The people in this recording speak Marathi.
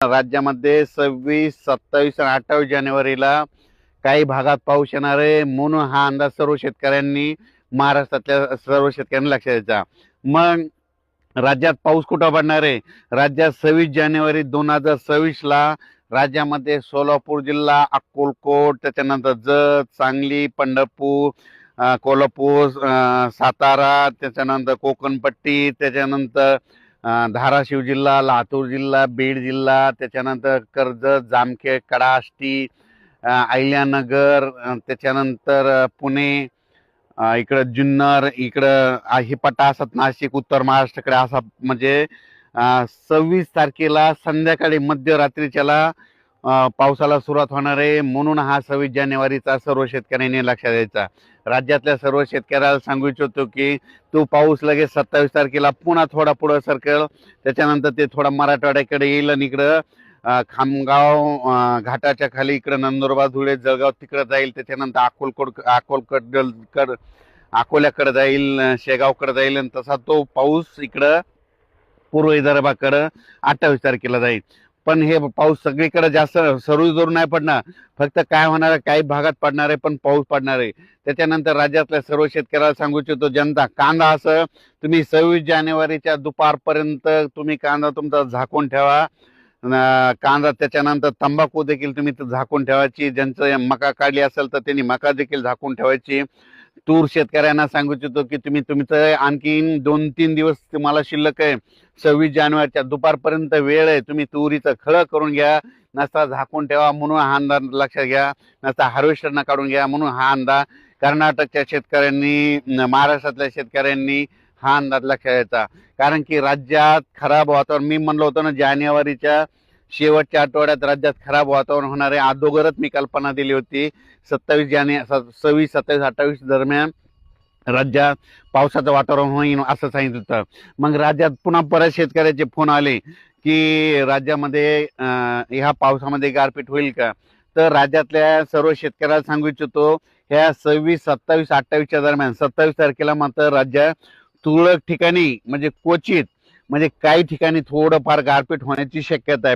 राज्यामध्ये 26, 27 आणि 28 जानेवारीला काही भागात पाऊस येणार आहे, म्हणून हा अंदाज सर्व शेतकऱ्यांनी, महाराष्ट्रातल्या सर्व शेतकऱ्यांनी लक्षात द्यायचा. मग राज्यात पाऊस कुठं पडणार आहे? राज्यात 26 जानेवारी 2026 ला राज्यामध्ये सोलापूर जिल्हा, अक्कलकोट, त्याच्यानंतर जत, सांगली, पंढरपूर, कोल्हापूर, सातारा, त्याच्यानंतर कोकणपट्टी, त्याच्यानंतर धाराशिव जिल्हा, लातूर जिल्हा, बीड जिल्हा, त्याच्यानंतर कर्जत, जामखेड, कडा, आष्टी, अहिल्यानगर, त्याच्यानंतर पुणे, इकडं जुन्नर, इकडं ही पट्टा असत, नाशिक, उत्तर महाराष्ट्राकडे असा, म्हणजे 26 तारखेला संध्याकाळी मध्यरात्रीच्याला पावसाला सुरुवात होणार आहे. म्हणून हा 26 जानेवारीचा सर्व शेतकऱ्यांनी लक्षात द्यायचा. राज्यातल्या सर्व शेतकऱ्याला सांगू इच्छितो की तो पाऊस लगेच 27 तारखेला पुन्हा थोडा पुढं सरकेल, त्याच्यानंतर ते थोडा मराठवाड्याकडे येईल आणि इकडं खामगाव घाटाच्या खाली इकडं नंदुरबार, धुळे, जळगाव तिकडे जाईल, त्याच्यानंतर अकोल्याकडे जाईल, शेगावकडे जाईल, आणि तसा तो पाऊस इकडं पूर्व विदर्भाकडं 28 तारखेला जाईल. पण हे पाऊस सगळीकडे जास्त सर्व जोर नाही पडणार, फक्त काय होणार आहे, काही भागात पडणार आहे, पण पाऊस पडणार आहे. त्याच्यानंतर राज्यातल्या सर्व शेतकऱ्याला सांगू इच्छितो, जनता कांदा असं तुम्ही 26 जानेवारीच्या दुपारपर्यंत तुम्ही कांदा तुमचा झाकून ठेवा. कांदा, त्याच्यानंतर तंबाखू देखील तुम्ही झाकून ठेवायची. ज्यांचं मका काढली असेल तर त्यांनी मका देखील झाकून ठेवायची. तूर शेतकऱ्यांना सांगू इच्छितो की तुम्ही तुमचं आणखीन 2-3 दिवस तुम्हाला शिल्लक आहे. 26 जानेवारीच्या दुपारपर्यंत वेळ आहे, तुम्ही तुरीचं खळं करून घ्या, नसता झाकून ठेवा म्हणून हा अंदाज लक्षात घ्या, नसता हार्वेस्टरना काढून घ्या म्हणून हा अंदाज. कर्नाटकच्या शेतकऱ्यांनी, महाराष्ट्रातल्या शेतकऱ्यांनी हा अंदाज लक्षात घ्यायचा. कारण की राज्यात खराब वातावरण, मी म्हणलो होतो ना, जानेवारीच्या शेवटच्या आठवड्यात राज्यात खराब वातावरण होणार आहे. अगोदरच मी कल्पना दिली होती. 26, 27, 28 दरम्यान राज्यात पावसाचं वातावरण होईल असं सांगितलं होतं. मग राज्यात पुन्हा परत शेतकऱ्याचे फोन आले की राज्यामध्ये ह्या पावसामध्ये गारपीट होईल का? तर राज्यातल्या सर्व शेतकऱ्याला सांगू इच्छितो, ह्या 26, 27, 28च्या दरम्यान 27 तारखेला मात्र राज्यात तुरळक ठिकाणी, म्हणजे क्वचित, म्हणजे काही ठिकाणी थोडंफार गारपीट होण्याची शक्यता आहे.